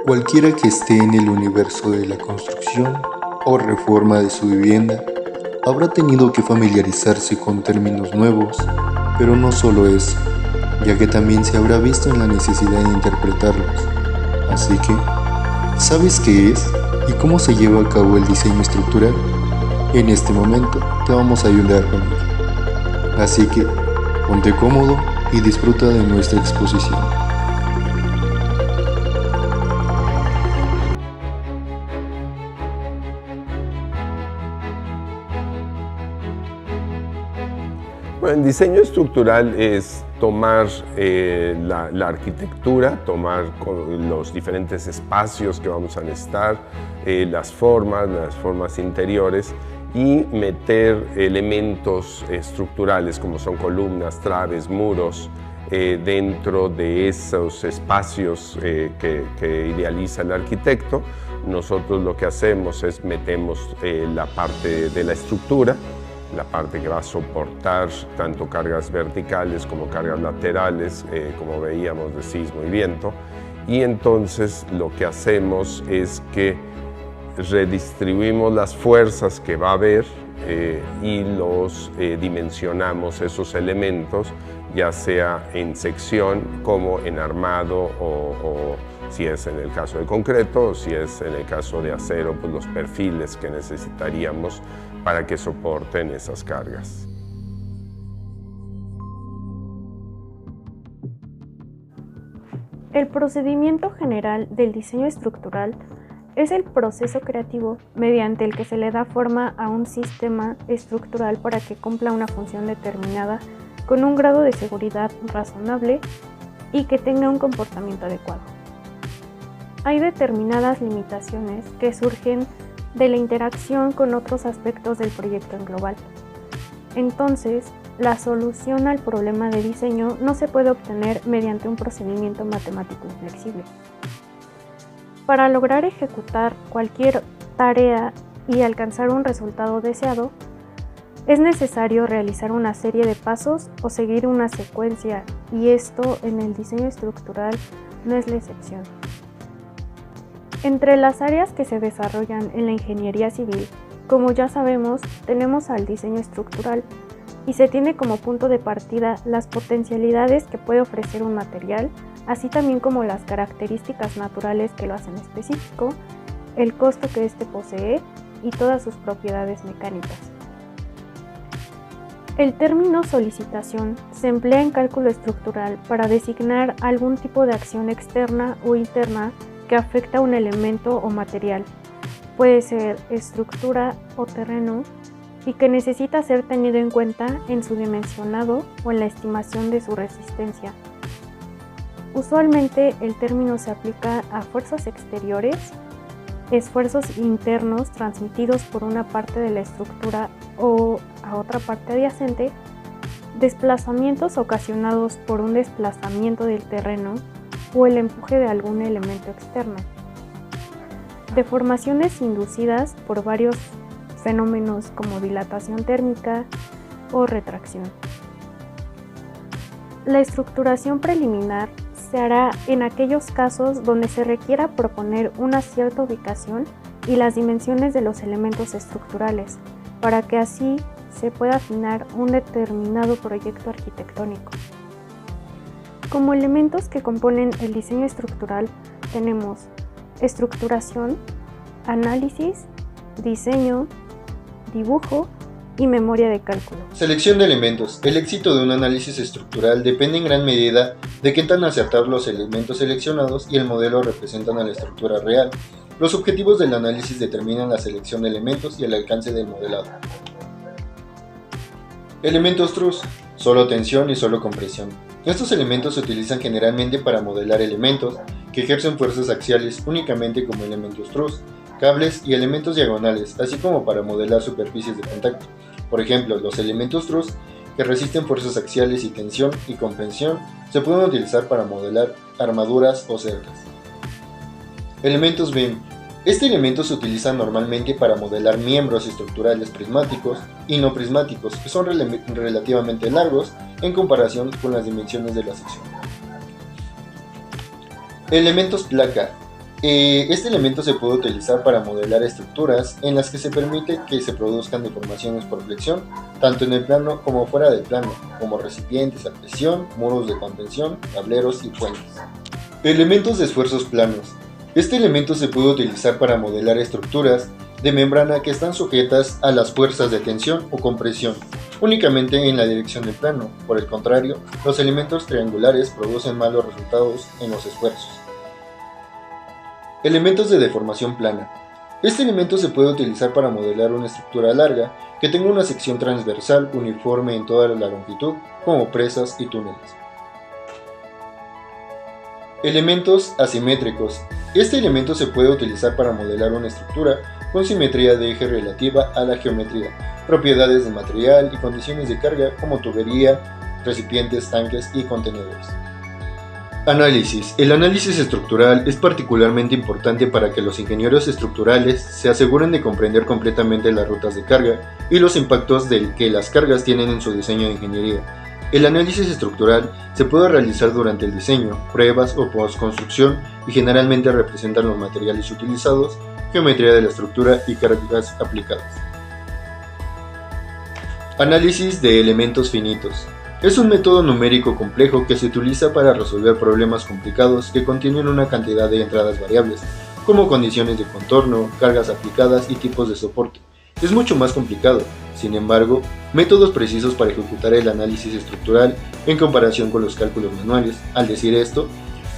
Cualquiera que esté en el universo de la construcción o reforma de su vivienda habrá tenido que familiarizarse con términos nuevos, pero no solo eso, ya que también se habrá visto en la necesidad de interpretarlos. Así que, ¿sabes qué es y cómo se lleva a cabo el diseño estructural? En este momento te vamos a ayudar con ello. Así que, ponte cómodo y disfruta de nuestra exposición. Bueno, el diseño estructural es tomar la arquitectura, tomar los diferentes espacios que vamos a necesitar, las formas interiores y meter elementos estructurales como son columnas, traves, muros dentro de esos espacios que idealiza el arquitecto. Nosotros lo que hacemos es metemos la parte de la estructura, la parte que va a soportar tanto cargas verticales como cargas laterales, como veíamos de sismo y viento, y entonces lo que hacemos es que redistribuimos las fuerzas que va a haber y los dimensionamos esos elementos, ya sea en sección como en armado o si es en el caso de concreto o si es en el caso de acero, pues los perfiles que necesitaríamos para que soporten esas cargas. El procedimiento general del diseño estructural es el proceso creativo mediante el que se le da forma a un sistema estructural para que cumpla una función determinada con un grado de seguridad razonable y que tenga un comportamiento adecuado. Hay determinadas limitaciones que surgen de la interacción con otros aspectos del proyecto en global. Entonces, la solución al problema de diseño no se puede obtener mediante un procedimiento matemático inflexible. Para lograr ejecutar cualquier tarea y alcanzar un resultado deseado, es necesario realizar una serie de pasos o seguir una secuencia, y esto en el diseño estructural no es la excepción. Entre las áreas que se desarrollan en la ingeniería civil, como ya sabemos, tenemos al diseño estructural y se tiene como punto de partida las potencialidades que puede ofrecer un material, así también como las características naturales que lo hacen específico, el costo que éste posee y todas sus propiedades mecánicas. El término solicitación se emplea en cálculo estructural para designar algún tipo de acción externa o interna que afecta a un elemento o material, puede ser estructura o terreno, y que necesita ser tenido en cuenta en su dimensionado o en la estimación de su resistencia. Usualmente el término se aplica a fuerzas exteriores, esfuerzos internos transmitidos por una parte de la estructura o a otra parte adyacente, desplazamientos ocasionados por un desplazamiento del terreno o el empuje de algún elemento externo, deformaciones inducidas por varios fenómenos como dilatación térmica o retracción. La estructuración preliminar se hará en aquellos casos donde se requiera proponer una cierta ubicación y las dimensiones de los elementos estructurales, para que así se pueda afinar un determinado proyecto arquitectónico. Como elementos que componen el diseño estructural tenemos estructuración, análisis, diseño, dibujo y memoria de cálculo. Selección de elementos. El éxito de un análisis estructural depende en gran medida de qué tan acertados los elementos seleccionados y el modelo representan a la estructura real. Los objetivos del análisis determinan la selección de elementos y el alcance del modelado. Elementos truss. Solo tensión y solo compresión. Estos elementos se utilizan generalmente para modelar elementos que ejercen fuerzas axiales únicamente como elementos truss, cables y elementos diagonales, así como para modelar superficies de contacto. Por ejemplo, los elementos truss que resisten fuerzas axiales y tensión y compresión se pueden utilizar para modelar armaduras o cercas. Elementos beam. Este elemento se utiliza normalmente para modelar miembros estructurales prismáticos y no prismáticos, que son relativamente largos en comparación con las dimensiones de la sección. Elementos placa. Este elemento se puede utilizar para modelar estructuras en las que se permite que se produzcan deformaciones por flexión, tanto en el plano como fuera del plano, como recipientes a presión, muros de contención, tableros y puentes. Elementos de esfuerzos planos. Este elemento se puede utilizar para modelar estructuras de membrana que están sujetas a las fuerzas de tensión o compresión, únicamente en la dirección del plano. Por el contrario, los elementos triangulares producen malos resultados en los esfuerzos. Elementos de deformación plana. Este elemento se puede utilizar para modelar una estructura larga que tenga una sección transversal uniforme en toda la longitud, como presas y túneles. Elementos asimétricos. Este elemento se puede utilizar para modelar una estructura con simetría de eje relativa a la geometría, propiedades del material y condiciones de carga como tubería, recipientes, tanques y contenedores. Análisis. El análisis estructural es particularmente importante para que los ingenieros estructurales se aseguren de comprender completamente las rutas de carga y los impactos que las cargas tienen en su diseño de ingeniería. El análisis estructural se puede realizar durante el diseño, pruebas o postconstrucción y generalmente representan los materiales utilizados, geometría de la estructura y cargas aplicadas. Análisis de elementos finitos. Es un método numérico complejo que se utiliza para resolver problemas complicados que contienen una cantidad de entradas variables, como condiciones de contorno, cargas aplicadas y tipos de soporte. Es mucho más complicado, sin embargo, métodos precisos para ejecutar el análisis estructural en comparación con los cálculos manuales. Al decir esto,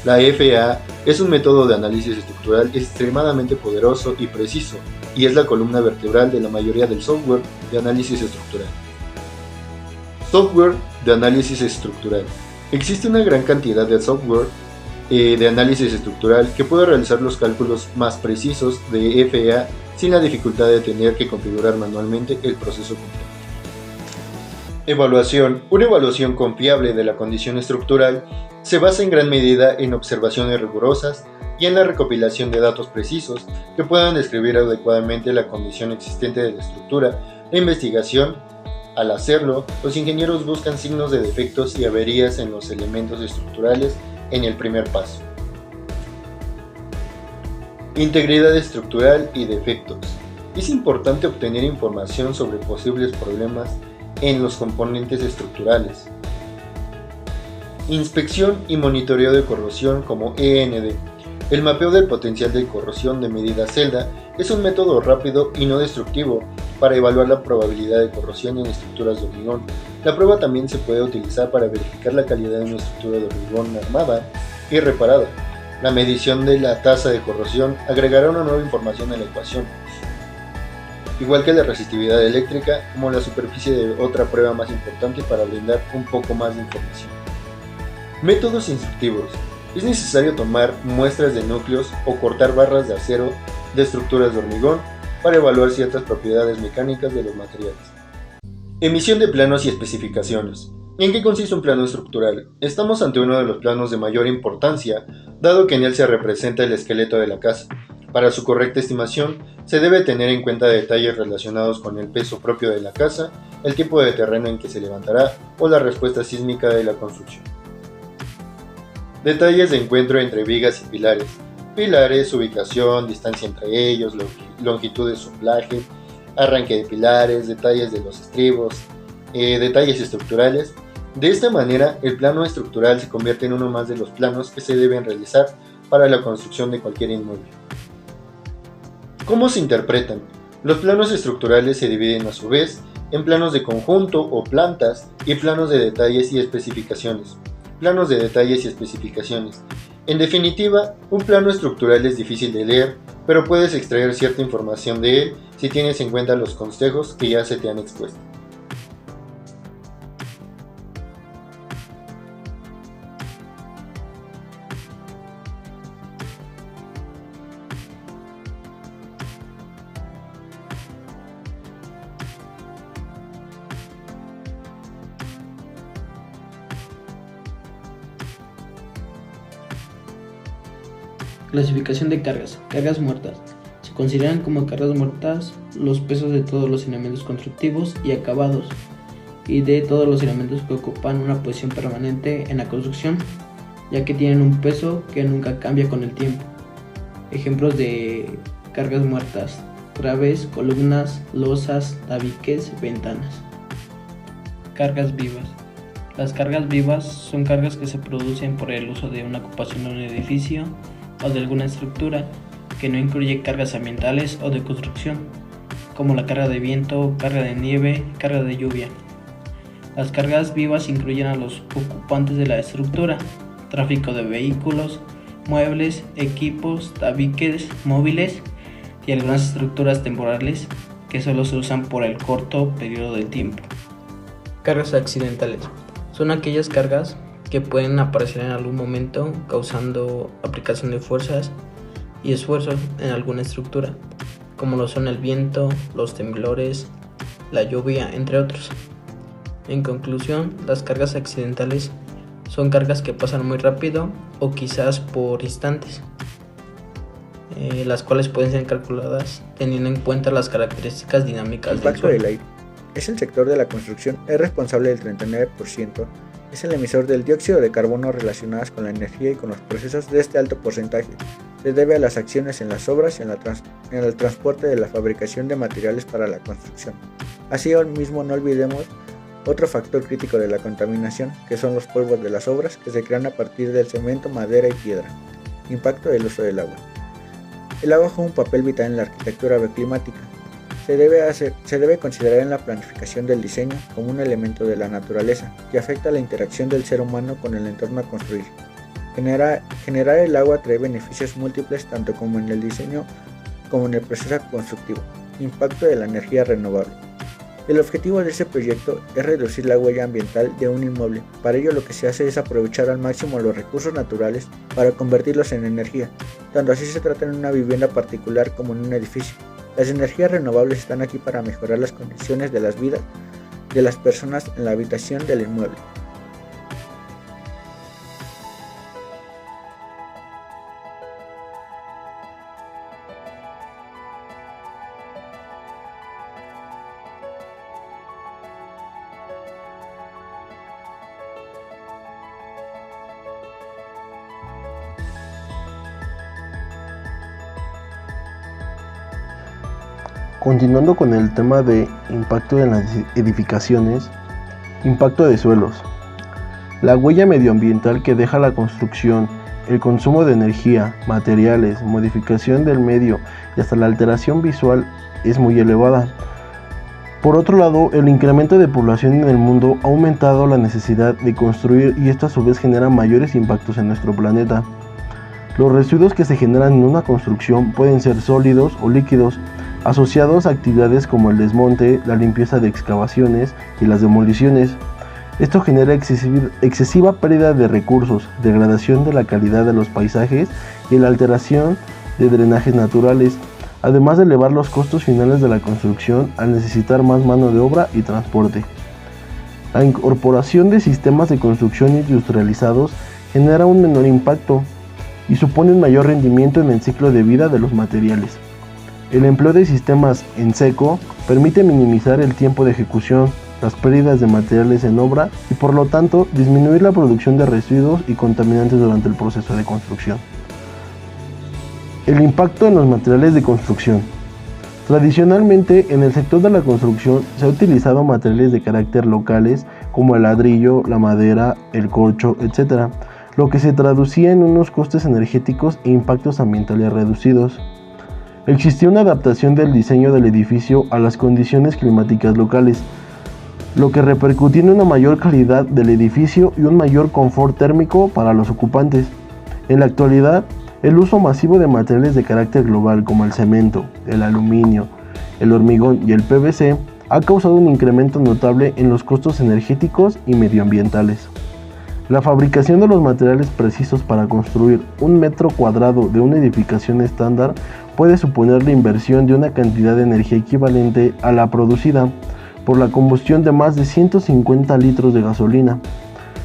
la FEA es un método de análisis estructural extremadamente poderoso y preciso, y es la columna vertebral de la mayoría del software de análisis estructural. Software de análisis estructural. Existe una gran cantidad de software de análisis estructural que puede realizar los cálculos más precisos de FEA sin la dificultad de tener que configurar manualmente el proceso completo. Evaluación. Una evaluación confiable de la condición estructural se basa en gran medida en observaciones rigurosas y en la recopilación de datos precisos que puedan describir adecuadamente la condición existente de la estructura. La investigación. Al hacerlo, los ingenieros buscan signos de defectos y averías en los elementos estructurales en el primer paso. Integridad estructural y defectos. Es importante obtener información sobre posibles problemas en los componentes estructurales. Inspección y monitoreo de corrosión como END. El mapeo del potencial de corrosión de medida celda es un método rápido y no destructivo para evaluar la probabilidad de corrosión en estructuras de hormigón. La prueba también se puede utilizar para verificar la calidad de una estructura de hormigón armada y reparada. La medición de la tasa de corrosión agregará una nueva información a la ecuación, igual que la resistividad eléctrica como la superficie de otra prueba más importante para brindar un poco más de información. Métodos instructivos. Es necesario tomar muestras de núcleos o cortar barras de acero de estructuras de hormigón para evaluar ciertas propiedades mecánicas de los materiales. Emisión de planos y especificaciones. ¿En qué consiste un plano estructural? Estamos ante uno de los planos de mayor importancia, dado que en él se representa el esqueleto de la casa. Para su correcta estimación, se debe tener en cuenta detalles relacionados con el peso propio de la casa, el tipo de terreno en que se levantará o la respuesta sísmica de la construcción. Detalles de encuentro entre vigas y pilares. Pilares, ubicación, distancia entre ellos, longitud de soplaje, arranque de pilares, detalles de los estribos, detalles estructurales. De esta manera, el plano estructural se convierte en uno más de los planos que se deben realizar para la construcción de cualquier inmueble. ¿Cómo se interpretan? Los planos estructurales se dividen a su vez en planos de conjunto o plantas y planos de detalles y especificaciones. Planos de detalles y especificaciones. En definitiva, un plano estructural es difícil de leer, pero puedes extraer cierta información de él si tienes en cuenta los consejos que ya se te han expuesto. Clasificación de cargas. Cargas muertas. Se consideran como cargas muertas los pesos de todos los elementos constructivos y acabados y de todos los elementos que ocupan una posición permanente en la construcción, ya que tienen un peso que nunca cambia con el tiempo. Ejemplos de cargas muertas: traves, columnas, losas, tabiques, ventanas. Cargas vivas. Las cargas vivas son cargas que se producen por el uso de una ocupación de un edificio o de alguna estructura que no incluye cargas ambientales o de construcción, como la carga de viento, carga de nieve, carga de lluvia. Las cargas vivas incluyen a los ocupantes de la estructura, tráfico de vehículos, muebles, equipos, tabiques, móviles y algunas estructuras temporales que solo se usan por el corto periodo de tiempo. Cargas accidentales. Son aquellas cargas que pueden aparecer en algún momento causando aplicación de fuerzas y esfuerzos en alguna estructura, como lo son el viento, los temblores, la lluvia, entre otros. En conclusión, las cargas accidentales son cargas que pasan muy rápido o quizás por instantes, las cuales pueden ser calculadas teniendo en cuenta las características dinámicas del impacto suelo. del aire. Es el sector de la construcción, es responsable del 39%, es el emisor del dióxido de carbono relacionadas con la energía y con los procesos de este alto porcentaje. Se debe a las acciones en las obras y en el transporte de la fabricación de materiales para la construcción. Así mismo no olvidemos otro factor crítico de la contaminación, que son los polvos de las obras que se crean a partir del cemento, madera y piedra. Impacto del uso del agua. El agua juega un papel vital en la arquitectura bioclimática. Se debe considerar en la planificación del diseño como un elemento de la naturaleza que afecta la interacción del ser humano con el entorno a construir. Generar el agua trae beneficios múltiples tanto como en el diseño como en el proceso constructivo. Impacto de la energía renovable. El objetivo de este proyecto es reducir la huella ambiental de un inmueble. Para ello lo que se hace es aprovechar al máximo los recursos naturales para convertirlos en energía, tanto así se trata en una vivienda particular como en un edificio. Las energías renovables están aquí para mejorar las condiciones de las vidas de las personas en la habitación del inmueble. Continuando con el tema de impacto en las edificaciones, impacto de suelos. La huella medioambiental que deja la construcción, el consumo de energía, materiales, modificación del medio y hasta la alteración visual es muy elevada. Por otro lado, el incremento de población en el mundo ha aumentado la necesidad de construir y esto a su vez genera mayores impactos en nuestro planeta. Los residuos que se generan en una construcción pueden ser sólidos o líquidos, asociados a actividades como el desmonte, la limpieza de excavaciones y las demoliciones. Esto genera excesiva pérdida de recursos, degradación de la calidad de los paisajes y la alteración de drenajes naturales, además de elevar los costos finales de la construcción al necesitar más mano de obra y transporte. La incorporación de sistemas de construcción industrializados genera un menor impacto y supone un mayor rendimiento en el ciclo de vida de los materiales. El empleo de sistemas en seco permite minimizar el tiempo de ejecución, las pérdidas de materiales en obra y por lo tanto disminuir la producción de residuos y contaminantes durante el proceso de construcción. El impacto en los materiales de construcción. Tradicionalmente en el sector de la construcción se ha utilizado materiales de carácter locales como el ladrillo, la madera, el corcho, etc., lo que se traducía en unos costes energéticos e impactos ambientales reducidos. Existió una adaptación del diseño del edificio a las condiciones climáticas locales, lo que repercutió en una mayor calidad del edificio y un mayor confort térmico para los ocupantes. En la actualidad, el uso masivo de materiales de carácter global como el cemento, el aluminio, el hormigón y el PVC ha causado un incremento notable en los costos energéticos y medioambientales. La fabricación de los materiales precisos para construir un metro cuadrado de una edificación estándar puede suponer la inversión de una cantidad de energía equivalente a la producida por la combustión de más de 150 litros de gasolina.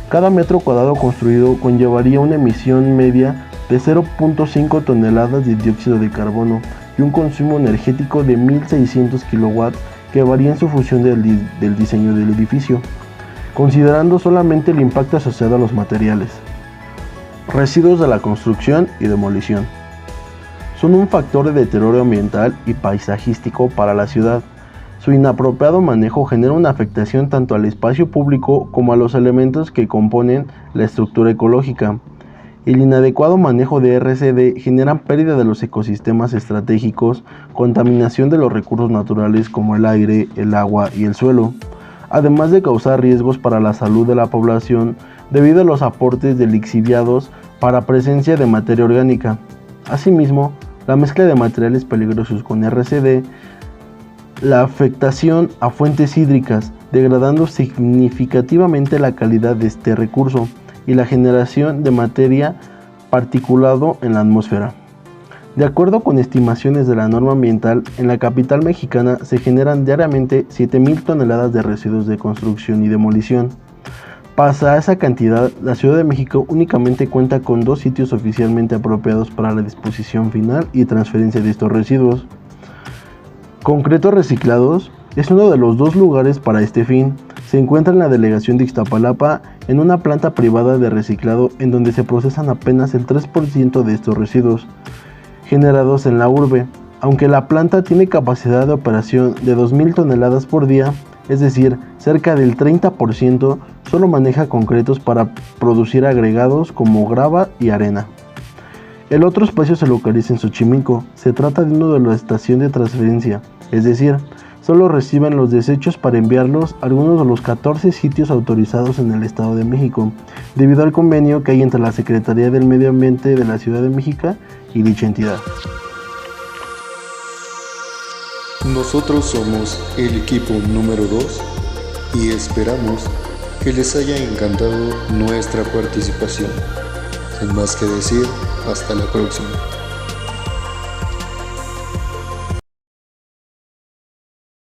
Cada metro cuadrado construido conllevaría una emisión media de 0.5 toneladas de dióxido de carbono y un consumo energético de 1.600 kilowatts que varía en su función del diseño del edificio, considerando solamente el impacto asociado a los materiales. Residuos de la construcción y demolición. son un factor de deterioro ambiental y paisajístico para la ciudad. Su inapropiado manejo genera una afectación tanto al espacio público como a los elementos que componen la estructura ecológica. El inadecuado manejo de RCD genera pérdida de los ecosistemas estratégicos, contaminación de los recursos naturales como el aire, el agua y el suelo, además de causar riesgos para la salud de la población debido a los aportes de lixiviados para presencia de materia orgánica. Asimismo, la mezcla de materiales peligrosos con RCD, la afectación a fuentes hídricas, degradando significativamente la calidad de este recurso, y la generación de materia particulado en la atmósfera. De acuerdo con estimaciones de la norma ambiental, en la capital mexicana se generan diariamente 7,000 toneladas de residuos de construcción y demolición. Pese a esa cantidad, la Ciudad de México únicamente cuenta con 2 sitios oficialmente apropiados para la disposición final y transferencia de estos residuos. Concretos Reciclados es uno de los 2 lugares para este fin. Se encuentra en la delegación de Ixtapalapa, en una planta privada de reciclado en donde se procesan apenas el 3% de estos residuos generados en la urbe, aunque la planta tiene capacidad de operación de 2,000 toneladas por día, es decir, cerca del 30% solo maneja concretos para producir agregados como grava y arena. El otro espacio se localiza en Xochimilco. Se trata de uno de la estación de transferencia, es decir, solo reciben los desechos para enviarlos a algunos de los 14 sitios autorizados en el Estado de México, debido al convenio que hay entre la Secretaría del Medio Ambiente de la Ciudad de México y dicha entidad. Nosotros somos el equipo número 2 y esperamos que les haya encantado nuestra participación. Sin más que decir, hasta la próxima.